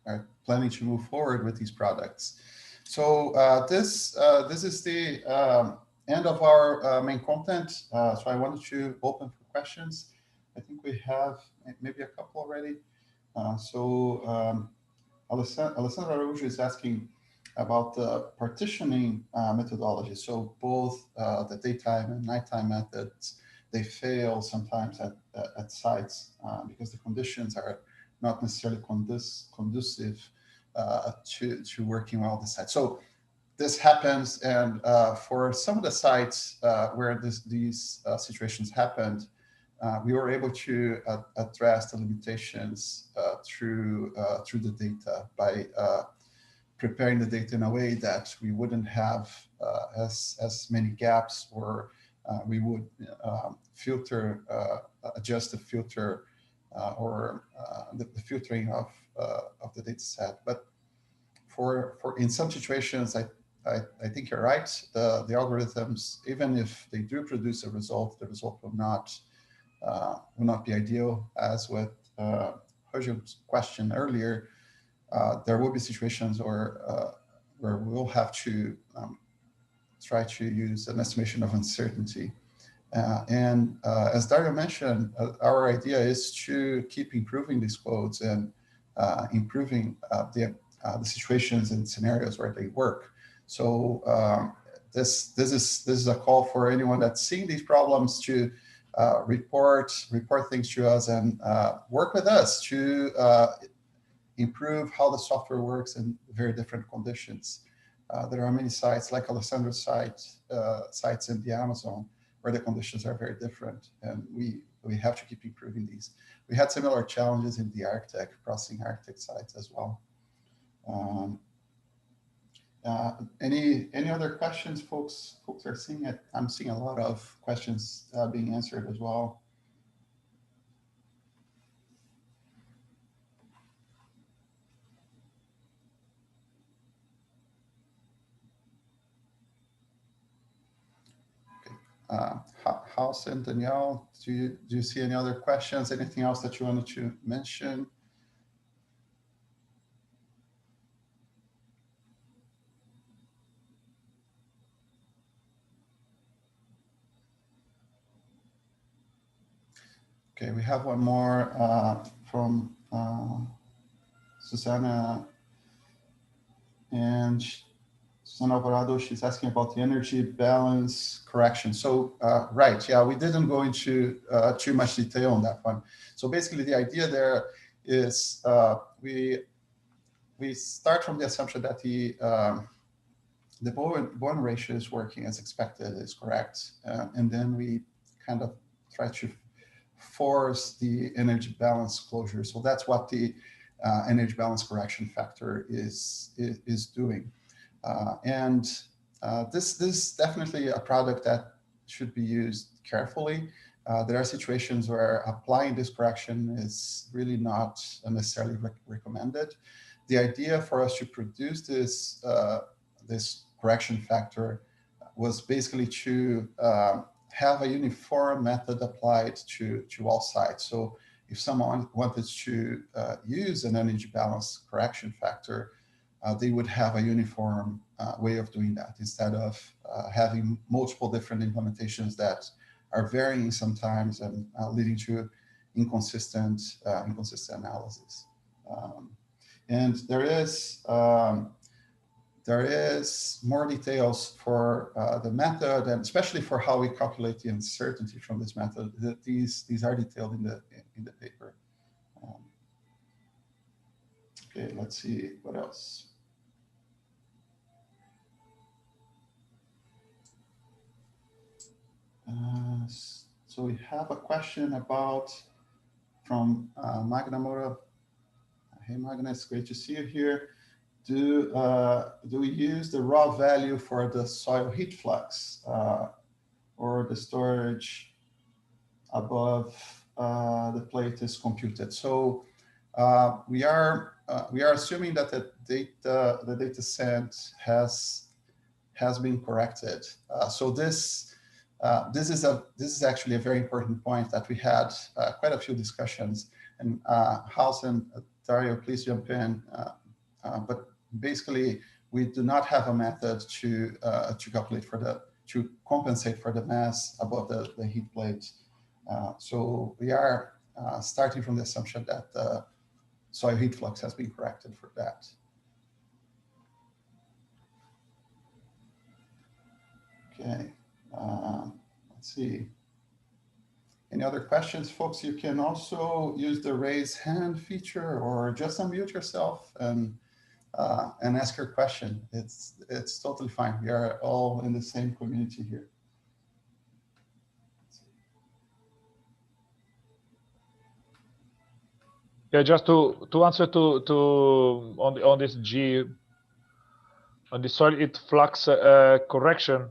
[SPEAKER 1] are planning to move forward with these products. So this is the end of our main content. So I wanted to open for questions. I think we have maybe a couple already. Alessandra Araujo is asking about the partitioning methodology. So both the daytime and nighttime methods, they fail sometimes at sites because the conditions are not necessarily conducive to working well the site. So this happens, and for some of the sites where these situations happened, we were able to address the limitations through the data by preparing the data in a way that we wouldn't have as many gaps, or we would filter, adjust the filter or the filtering of the data set. But for in some situations, I think you're right. The algorithms, even if they do produce a result, the result will not be ideal. As with Herjul's question earlier, there will be situations where we'll have to try to use an estimation of uncertainty. And as Dario mentioned, our idea is to keep improving these codes and improving the situations and scenarios where they work. So this is a call for anyone that's seeing these problems to report things to us and work with us to improve how the software works in very different conditions. There are many sites like Alessandra's sites in the Amazon where the conditions are very different, and we have to keep improving these. We had similar challenges in the Arctic, processing Arctic sites as well. Any other questions, folks? Folks are seeing it. I'm seeing a lot of questions being answered as well. House and Danielle, do you see any other questions? Anything else that you wanted to mention? Okay, we have one more from Susanna, and Susanna Alvarado, she's asking about the energy balance correction. So, right, yeah, we didn't go into too much detail on that one. So basically the idea there is we start from the assumption that the Bowen ratio is working as expected, is correct. And then we kind of try to force the energy balance closure. So that's what the energy balance correction factor is doing. This is definitely a product that should be used carefully. There are situations where applying this correction is really not necessarily recommended. The idea for us to produce this correction factor was basically to have a uniform method applied to all sites. So if someone wanted to use an energy balance correction factor, they would have a uniform way of doing that instead of having multiple different implementations that are varying sometimes and leading to inconsistent analysis. And there is more details for the method, and especially for how we calculate the uncertainty from this method. These are detailed in the paper. Okay, let's see what else. So we have a question from Magna. Hey Magna, it's great to see you here. Do we use the raw value for the soil heat flux or the storage above the plate is computed? So we are assuming that the data set has been corrected. So this is actually a very important point that we had quite a few discussions. And House and Dario, please jump in. But basically, we do not have a method to calculate to compensate for the mass above the heat plate. So we are starting from the assumption that the soil heat flux has been corrected for that. Okay, let's see. Any other questions, folks? You can also use the raise hand feature or just unmute yourself and ask your question. It's totally fine. We are all in the same community here.
[SPEAKER 5] Yeah, just to answer on this on the soil heat flux correction,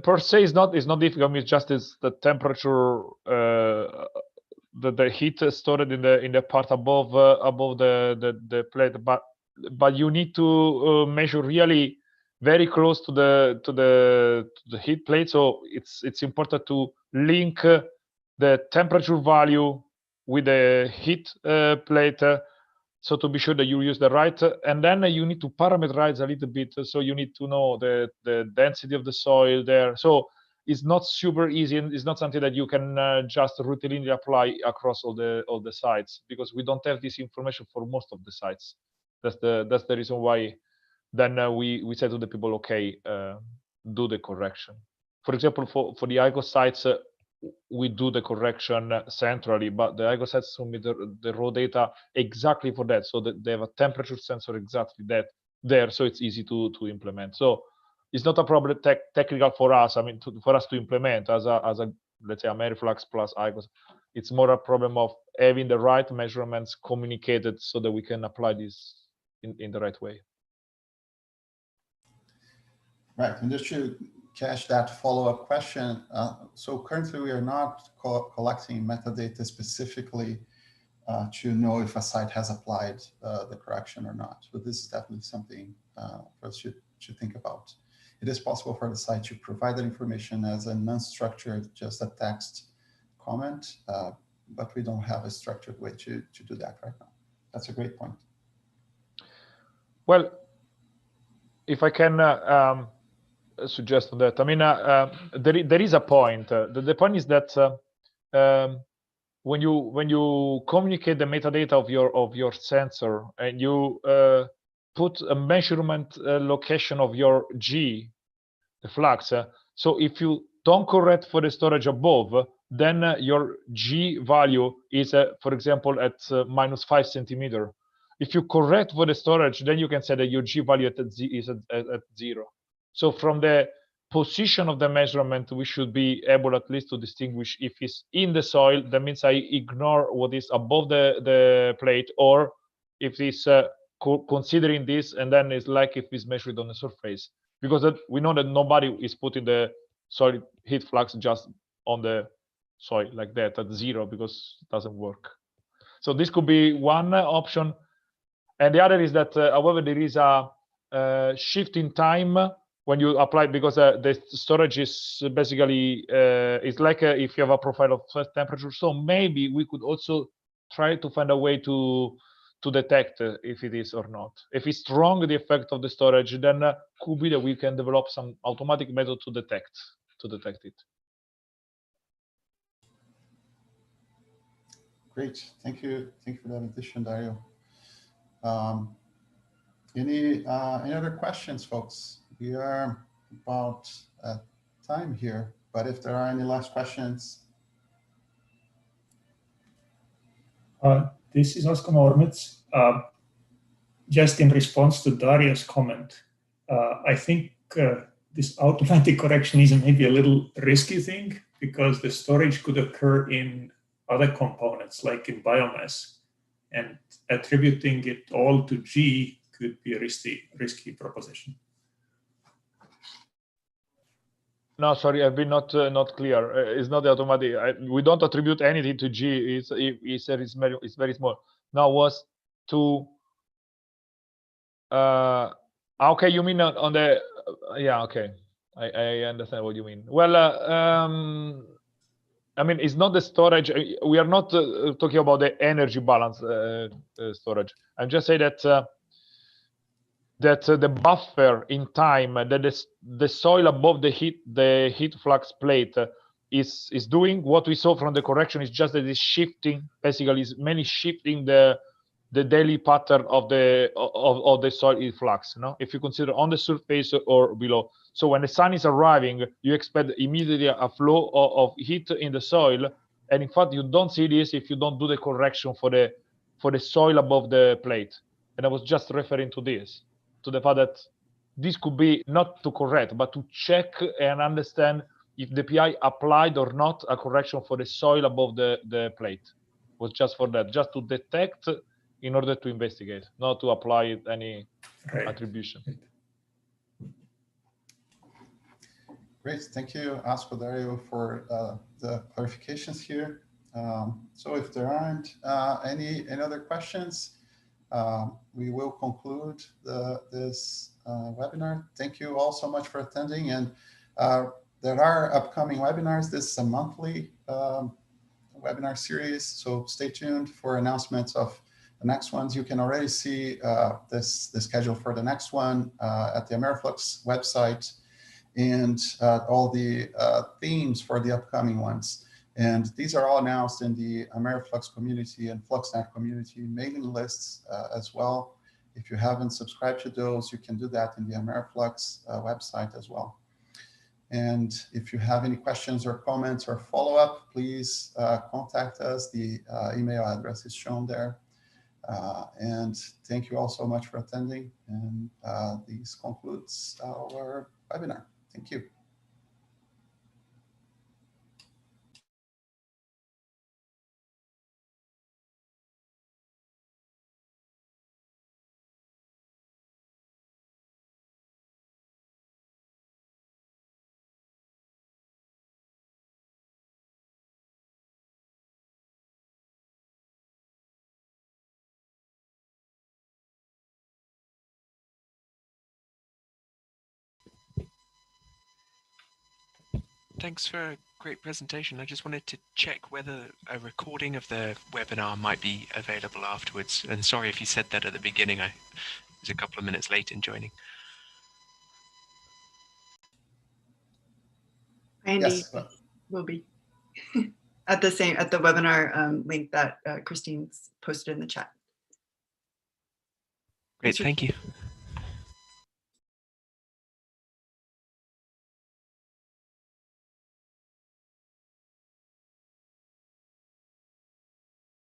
[SPEAKER 5] per se is not difficult. It's just the temperature, the heat stored in the part above the plate, but you need to measure really very close to the heat plate. So it's important to link the temperature value with the heat plate. So to be sure that you use the right, and then you need to parameterize a little bit. So you need to know the density of the soil there. So it's not super easy, and it's not something that you can just routinely apply across all the sites, because we don't have this information for most of the sites. That's the reason why then we said to the people, okay, do the correction. For example, for the IGO sites, we do the correction centrally, but the IGO sites submit the raw data exactly for that, so that they have a temperature sensor exactly that there, so it's easy to implement. So it's not a problem technical for us. I mean, for us to implement as a let's say AmeriFlux plus IGOs. It's more a problem of having the right measurements communicated so that we can apply this in the right way.
[SPEAKER 1] Right, and just to catch that follow-up question, so currently we are not collecting metadata specifically to know if a site has applied the correction or not. So this is definitely something for us to think about. It is possible for the site to provide that information as an unstructured, just a text comment, but we don't have a structured way to do that right now. That's a great point.
[SPEAKER 5] Well, if I can suggest on that, I mean, there is a point. The point is that when you communicate the metadata of your sensor and you put a measurement location of your G, the flux. So if you don't correct for the storage above, then your G value is, for example, at -5 centimeter. If you correct for the storage, then you can say that your G value is at 0. So from the position of the measurement, we should be able at least to distinguish if it's in the soil, that means I ignore what is above the plate, or if it's considering this, and then it's like if it's measured on the surface. Because we know that nobody is putting the soil heat flux just on the soil like that at 0, because it doesn't work. So this could be one option. And the other is that, however, there is a shift in time when you apply, because the storage is basically, it's like if you have a profile of temperature. So maybe we could also try to find a way to detect if it is or not. If it's strong, the effect of the storage, then could be that we can develop some automatic method to detect it.
[SPEAKER 1] Great, thank you for that addition, Dario. Any other questions, folks? We are about at time here, but if there are any last questions.
[SPEAKER 6] This is Oscar Ormets. Just in response to Daria's comment, I think this automatic correction is maybe a little risky thing, because the storage could occur in other components, like in biomass, and attributing it all to G could be a risky proposition.
[SPEAKER 5] No, sorry, I've been not clear. It's not the automatic. We don't attribute anything to G. It's very small. Now was to. Okay, you mean on the? Yeah, okay. I understand what you mean. Well, I mean, it's not the storage. We are not talking about the energy balance storage. I'm just saying that. That the buffer in time, that the soil above the heat flux plate is doing what we saw from the correction, is just that it's shifting, basically is mainly shifting the daily pattern of the soil heat flux. No, if you consider on the surface or below. So when the sun is arriving, you expect immediately a flow of heat in the soil, and in fact you don't see this if you don't do the correction for the soil above the plate. And I was just referring to this, to the fact that this could be not to correct, but to check and understand if the PI applied or not a correction for the soil above the plate. It was just for that, just to detect in order to investigate, not to apply any attribution.
[SPEAKER 1] Great, thank you, Oscar, Dario, for the clarifications here. So if there aren't any other questions, we will conclude this webinar. Thank you all so much for attending. And there are upcoming webinars. This is a monthly webinar series, so stay tuned for announcements of the next ones. You can already see the schedule for the next one at the AmeriFlux website, and all the themes for the upcoming ones. And these are all announced in the AmeriFlux community and FluxNet community mailing lists as well. If you haven't subscribed to those, you can do that in the AmeriFlux website as well. And if you have any questions or comments or follow-up, please contact us. The email address is shown there. And thank you all so much for attending. And this concludes our webinar. Thank you.
[SPEAKER 7] Thanks for a great presentation. I just wanted to check whether a recording of the webinar might be available afterwards. And sorry if you said that at the beginning. I was a couple of minutes late in joining.
[SPEAKER 2] Andy,
[SPEAKER 1] Yes,
[SPEAKER 2] will be at the webinar link that Christine's posted in the chat.
[SPEAKER 7] Great, thank you.